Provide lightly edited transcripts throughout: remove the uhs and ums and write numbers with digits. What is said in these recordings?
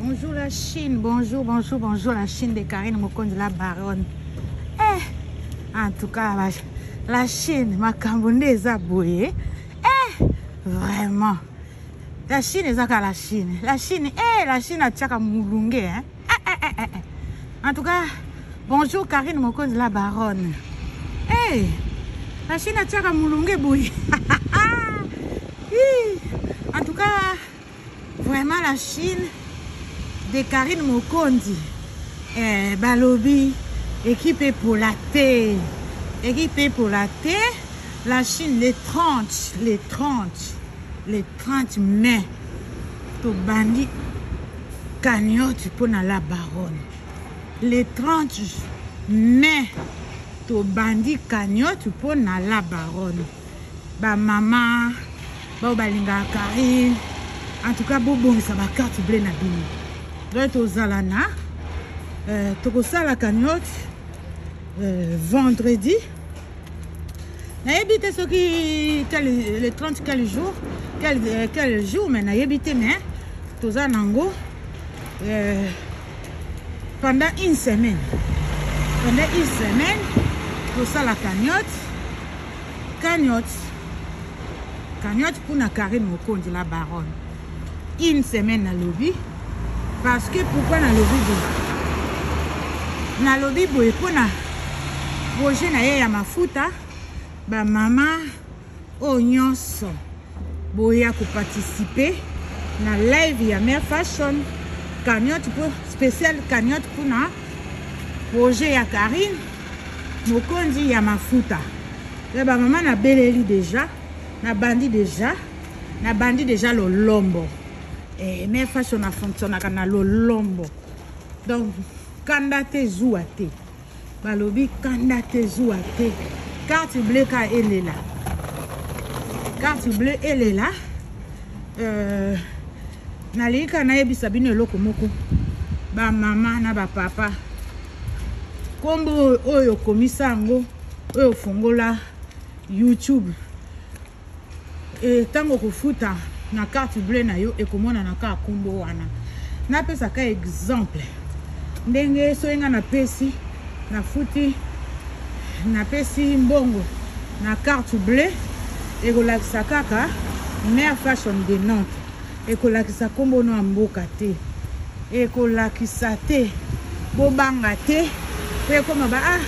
Bonjour la Chine, bonjour la Chine de Karine Mokonzi la baronne. En tout cas, la Chine, ma cambonnaise a bouillé. Vraiment. La Chine est à la Chine. La Chine a tchaka moulungue. En tout cas, bonjour Karine Mokonzi la baronne. La Chine a tchaka moulungue bouillé. En tout cas, vraiment la Chine de Karine Mokonzi. Balobi, équipée pour la thé. Équipée pour la thé. La Chine, les 30 mai. To bandi cagnotte pour la baronne. Les 30 mai. To bandi cagnotte pour la baronne. Ba maman, ba balinga Karine. En tout cas, bon, ça va carte bleue na bini. Donc, aux alana, ça la cagnotte vendredi. N'a habité ce qui les 30 quel jour, quel jour, mais n'a habité mais tous nango pendant une semaine. Pendant une semaine, tout ça la cagnotte pour na Karine Mokonzi la baronne. Une semaine à lobby. Parce que pourquoi na lobby na lobby boy pour na projet na ya mafuta ba mama o nyonso boya ko participer na live ya Mère Fashion cagnotte pour spécial cagnotte pour na projet ya Karine Mokonzi ya mafuta. Ba mama na beleli déjà na bandi déjà le lombo. Mère Fashion a fonctionné dans le lombo. Donc, kandate zouate. Balobi kandate zouate. Carte bleue ka elle est là. Carte bleue elle est là. Nalika na yebisa bino eloko moko. Ba mama na ba papa. Kombo oyo komisa ngo oyo fongola YouTube. Tango kofuta na carte bleue na yo ekomona na ka kombo wana na pesa ka exemple ndenge so nga na pesi na futi na pesi mbongo na carte bleue ekolakisa kaka Mère Fashion de Nantes ekolakisa kombo no mboka te ekolakisa te bobanga te pe koma ba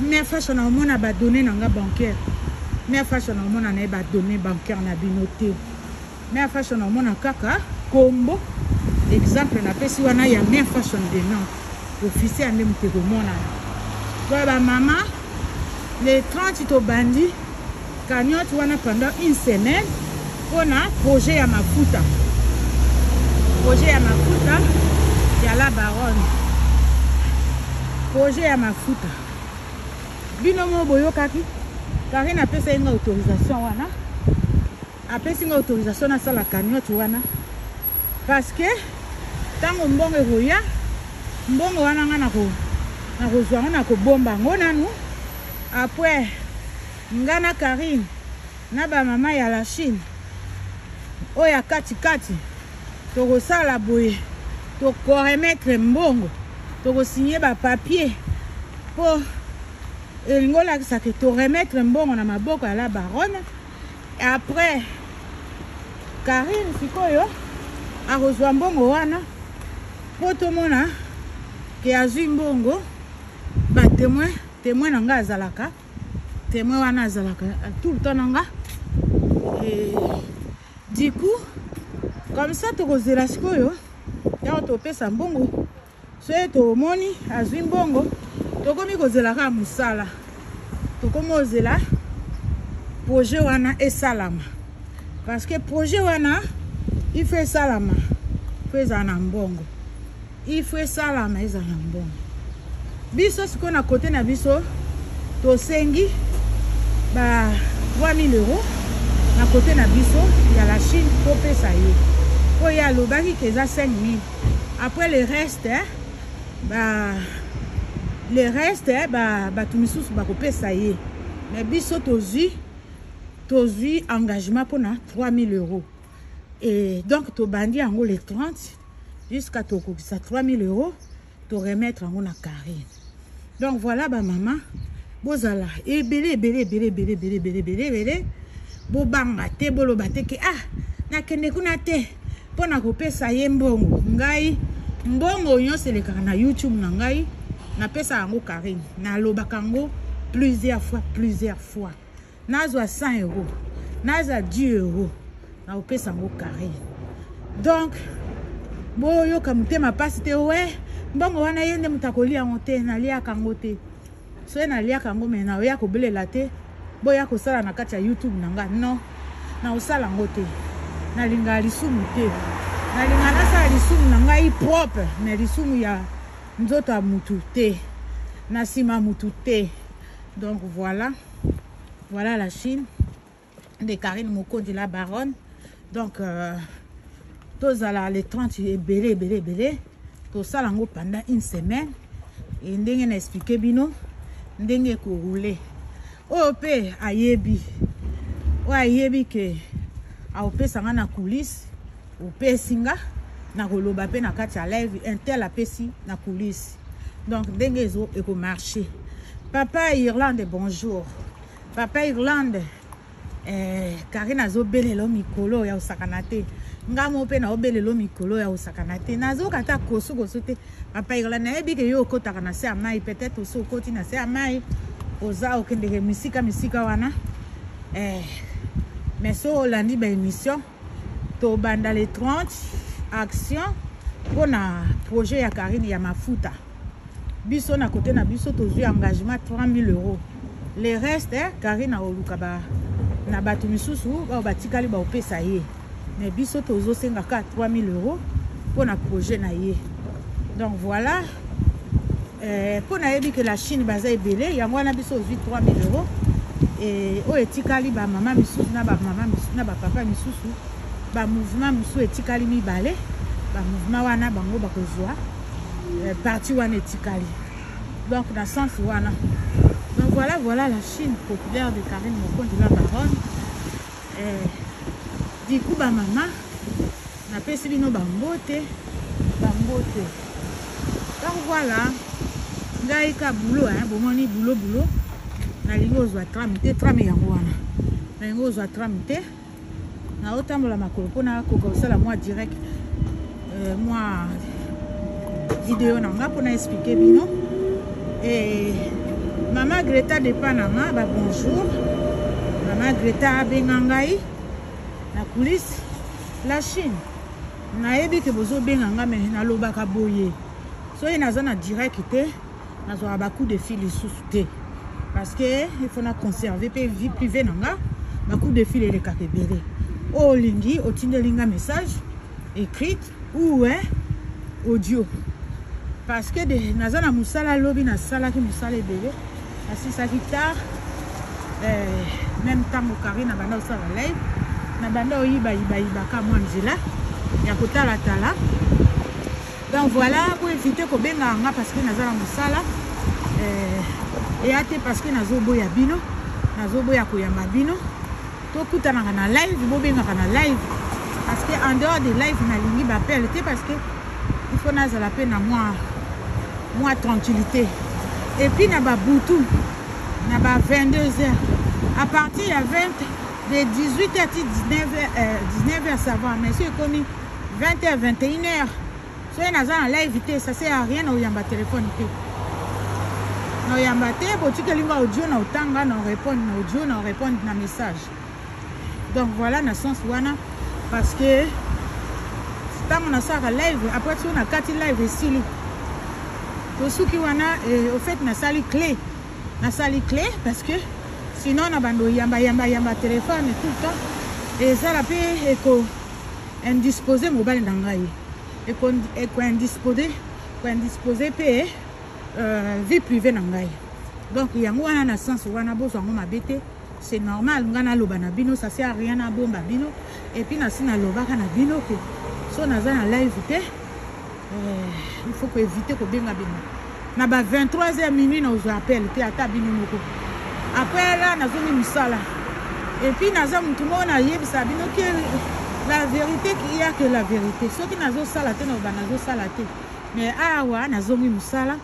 Mère Fashion na mona ba donner na nga bancaire Mère Fashion na mona na ba donner bancaire na binote Mère Fashion na mona kaka kombo exemple na pesi wana ya Mère Fashion de Nantes officiel ande muteko mona ba ba mama les 30 to bandi cagnotte wana pendant une semaine on a projet ya mafuta ya la baronne projet ya mafuta bino mo boyokaki Karine a pesa une autorisation wana apesi une autorisation na sala cagnotte wana parce que tango mbongo roya mbongo wana nga na kozwa na ko bomba ngona nu après ngana Karine na ba mama ya la Chine oya kati to ko sala boye to ko remettre mbongo to ko signer ba papier pour ngola ça que to remettre mbongo na maboko ya la baronne. Et après Karine sikoyo a reçoit mbongo wana poto mona ke azui mbongo ba témoin nanga azalaka témoin wana azalaka tout le temps nanga et du coup comme ça to kozela sikoyo ya to pesa mbongo so to moni azui mbongo to komi kozela ka musala to komi ozela projet wana esalama parce que projet wana il faut salama na mbongo il faut salama eza na mbongo biso siko na côté na biso to sengi ba 3000 € na côté na biso ya la Chine to pesa yo ko ya lobaki keza 5000 après le reste tumisusu ba ko pesa ye mais biso tozi engagement pour na 3000 €. Et donc, tu bandis en haut les 30 jusqu'à ça 3000 €, te remettre en a carré. Donc voilà, bah maman, bozala, et belé, bobanga te, bolobate ke, na kende kuna te, pona kopesa ye mbongo, ngai, mbongo yon se le na YouTube na ngai, na pesa yango carré, na lobaka yango plusieurs fois. Nazwa 100 €, nazwa 10 €, na opesa yango carré. Donc, boyo kamute ma passe te ouais, mbongo wana yende mutakolia ngote na lia kangote. So na lia kango me na oya ko belela te, boya ko sala na kati ya YouTube nanga non. Na osala ngote. Na linga lisumu te. Na linga na sala lisumu nanga i propre, mais lisumu ya nzoto a mutu te. Na sima mutu te. Donc voilà. Voilà la Chine de Karine Mokonzi la baronne. Donc tous à les 30 et belé. Tout ça lango pendant une semaine. Et ndenge na expliqué bino, ndenge ko rouler. Ope ayebi. O ayebi ke a ope sanga na coulisse, ope singa na koloba pe na kati ya live intel apesi na coulisse. Donc ndenge ezo eko marcher. Papa Irlande bonjour. Papa Irlande Karine azo belelo mikolo ya osakanate. Ngamo pe na obelelo mikolo ya osakanate. Nazo kata kosu te. Papa Irlande ebi ke yo kotaka na se amai, peut-être oso koti na se amai. Oza okende misika wana. Mais so landi ba émission to banda les 30 actions pour na projet ya Karine ya mafuta. Biso na côté na biso tozui engagement 3000 €. Les restes Karine na oluka ba na batu misusu ba batikali ba opesa ye. Mais biso tozo senga ka 3000 € pour na projet na ye. Donc voilà. Pour na yebi que la Chine baza ebele yango na biso ozui 3000 €. Et o etikali ba mama misusu na ba mama misusu na ba papa misusu ba mouvement misusu etikali mibale ba mouvement wana bango ba kozwa parti wana etikali. Donc dans sens wana. Donc voilà la Chine populaire de Karine Mokonzi la baronne. Du coup ba mama na pesi bino bambote. Donc voilà ngai ka boulot bomoni boulot na lingo zwa trame yango wana. Na lingo zwa trame na otambola makolo pona ko sala moi direct moi vidéo nanga pona expliquer bino. Et Maman Greta de Panama, bah bonjour. Maman Greta Bengangai, la coulisse, la Chine. Na yebi ke bozo benganga me na lobaka boye. So y na direct te, na zo abaku de fil sous te. Parce que il faut na conserver pe vie privée nanga, baku de fil le kakebere. O lingi o tindelinga message écrite ou audio. Parce que de nazana musala lobi na sala ki musala ebele. Asi ça qui tard même temps Karine na banda osala live na banda oyiba ka mwanzela ya kotala tala. Donc voilà pour éviter ko benga nga parce que nazala musala et ate parce que nazoboya bino nazoboya koyamba bino to kutana na live bo benga na live parce que en dehors de live na lingi ba pelete parce que il faut nazala pe na moi tranquillité. Et puis na ba boutou na ba 22h à partir de 18h à 19h ça va mais c'est comme 20h 21h so na za live vite ça sert à rien na yamba téléphone te na yamba te bo tikelinga audio na utanga na répondre na audio na répondre na message. Donc voilà na sens wana parce que tant on a ça live après tu na kati live ici Tosuki wana au fait na sali clé parce que sinon na bando yamba téléphone et tout le temps et ça la paix eko indisposé mobile nangai eko indisposé paix vie privée nangai. Donc yango wana na sens wana bozo ngo mabete c'est normal ngana loba na bino ça sert à rien na bomba bino et puis na sina loba kana bino que so na za na live te il faut que éviter que benga bino na ba 23h minuit na ozo appel te ata bino moko après là na zomi musala et puis na za mutu mona yebisa bino ke La vérité qu'il y a que la vérité. Ceux qui n'ont pas salaté, n'ont pas salaté. Mais awa nazomi musala.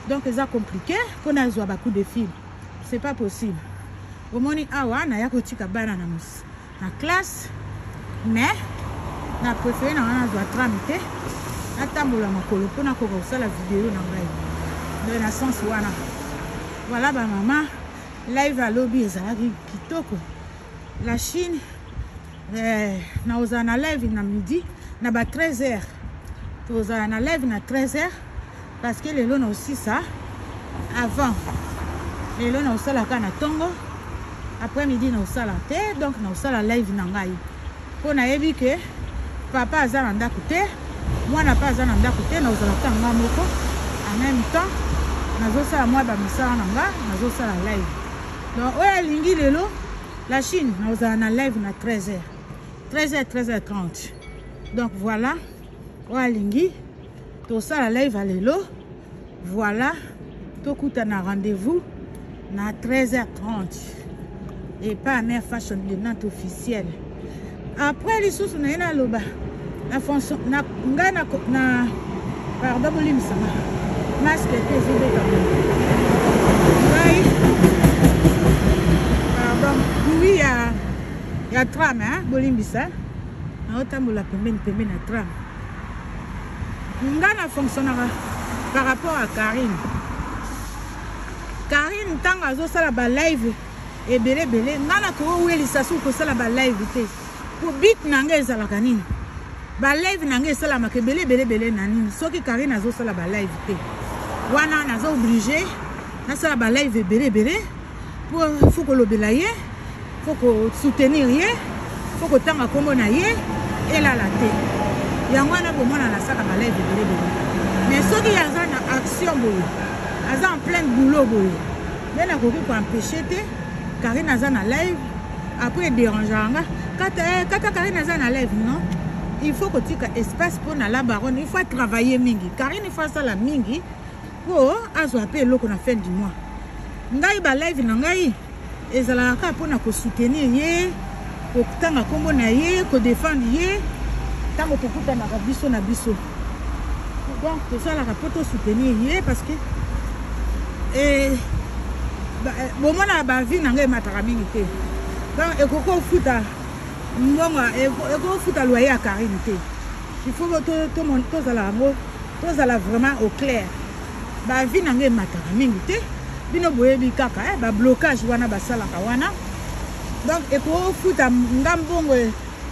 Donc c'est compliqué pour nous avoir beaucoup de films. C'est pas possible. Au moins awa na yako tika bana na classe. Mais na préféré na wana zo tramité. Atambola makolo pour na ko la vidéo na ngai. De la sens wana. Voilà ba maman live à lobby ezalaki kitoko. La Chine na ozana live na midi na ba 13h. Ozana live na 13h parce que les lots aussi ça avant. Les lots na osala kana tongo. Après midi na osala te donc na osala live na ngai. Pour na yebi que papa azana ndako te, moi na pas azana ndako te na ozala tanga moko en même temps nazo sala moi ba misala na nga nazo sala live. Donc oya lingi lelo la Chine na ozana live na 13h. 13h30. Donc voilà, Walingi, tout ça la live à l'élo. Voilà, tout coûte un rendez-vous à 13h30. Et pas un air fashion de Nantes officiel. Après les sous, on a loba. La fonction, na pardon, bolim sama. Masque était zéro pardon, oui, il y a tram, hein, bolimbisa. Na otambola pembeni na tram. Ngana fonctionnera par rapport à Karine. Karine tant azo sala ba live et belé ngana ko weli sasu ko sala ba live te. Pour bit nanga ezala kanini. Ba live nanga sala make belé nani. Soki Karine azo sala ba live te. Wana nazo obligé na sala ba live belé pour faut que lobela ye. Faut que soutenir ye, faut que tanga kombo na ye et la té. Yangwana pour moi na saka balai de. Mais ceux qui ont en action boy, aza en plein boulot boy. Mais na koko ko empêcher te Karine aza na live après dérangeanga. Quand Karine aza na live non, il faut que tu aies espace pour na la baronne, il faut travailler mingi. Karine il faut ça la mingi pour azoaper loko na fin du mois. Ngai ba live na ngai ezalaka pona ko soutenir ye ko tanga kombo na ye ko défendre ye tango tokuta na biso na biso donc to sala ka poto soutenir ye parce que bon mona ba vie na ngai mataka mingi te donc ekoko futa mbonga ekoko futa loyer à Karine te il faut to mon to zala vraiment au clair ba vie na ngai mataka mingi te bino boyebi kaka ba blocage wana basala ka wana donc eko futa ngambongo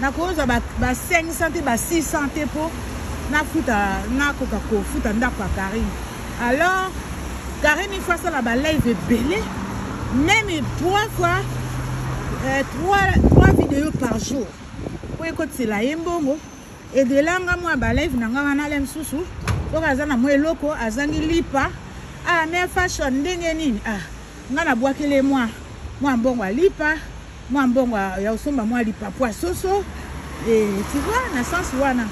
na koza ba 500 te ba 600 te po na futa na koka ko futa ndako ya Karine. Alors Karine il faut ça la ba live belé même 3 vidéos par jour pour écouter la yembongo et de là nga ba live na nga wana lem susu to kazana mo eloko azangi lipa. Ah, mais fashion, ndengeni. Ah, ngana boakele moi mbongo lipa, moi mbongo ya osomba moi lipa poissoso. Et tu vois, na sens wana.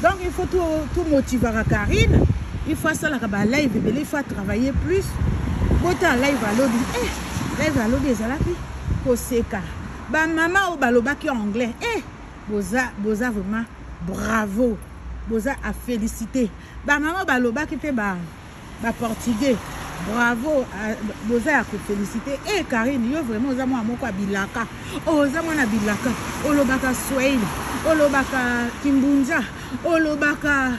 Donc il faut tout motiver à Karine. Il faut ça la ba live, il faut travailler plus. Bota live à lobby. Live à lobby ezalaki koseka. Ba maman o balobaki en anglais. Boza vraiment bravo. Boza à féliciter. Ba maman balobaki te ba portugais. Bravo, boza à féliciter. Et Karine, yo vraiment oza moi moko bilaka. Oza moi na bilaka. Olobaka Swahili, olobaka Kimbunja, olobaka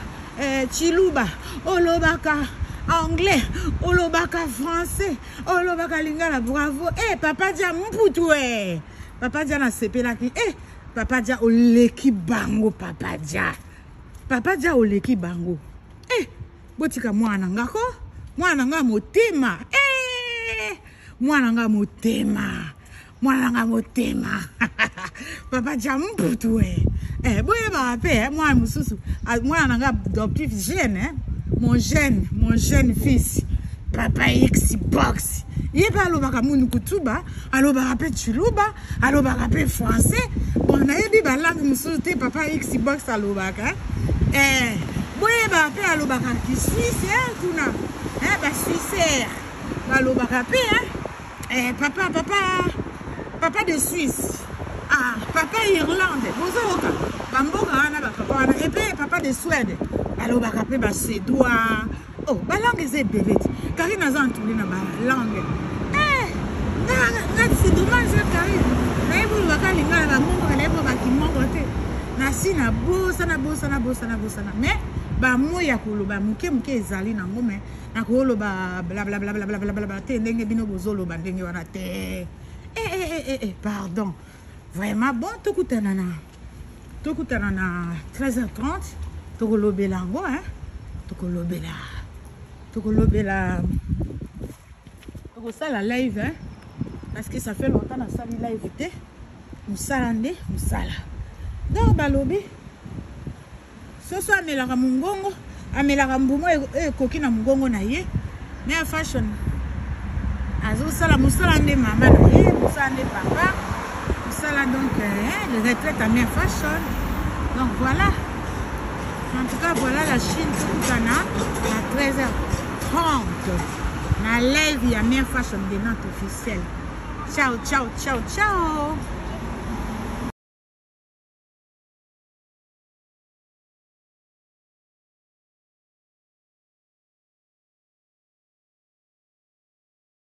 Chiluba, olobaka anglais, olobaka français, olobaka lingala. Bravo. Papa dia mputu Papa dia na sepelaki. Papa dia oleki bango papa dia. Papa dia oleki bango. Botika mwana ngako mwana nga motema mwana nga motema papa jamputu boye ba pe mwana mususu mwana nga adoptif jeune mon jeune fils papa Xbox yeba alobaka munu kutuba alobaka pe chuluba alobaka pe français bon na yebi ba langue mususu te papa Xbox alobaka boye ba pe alobaka ki Suisse tuna ba Suisse alobaka pe papa de Suisse papa Irlande bozoka Bakamboka wana bakapa wana et puis papa de Suède alobaka pe ba suédois oh ba langue c'est belete Karine aza entouré na ba langue c'est dommage Karine na yebo baka linga na mongo na yebo bakimongo te na si na bosa mais ba moya koloba muke ezali na ngome na koloba bla bla bla bla bla bla bla te ndenge bino bozolo ba ndenge wana te pardon vraiment bon tokutana na 13h30 tokolobela ngo tokolobela tokosala live hein parce que ça fait longtemps na sali live te musala donc balobi soso amelaka mungongo amelaka mbumo ekoki na mungongo na ye mais fashion azosala musala nde mama na ye musala nde papa musala donc le retraite à mère fashion donc voilà en tout cas voilà la Chine tokutana à 13h30 na live ya mère fashion de Nantes officielle ciao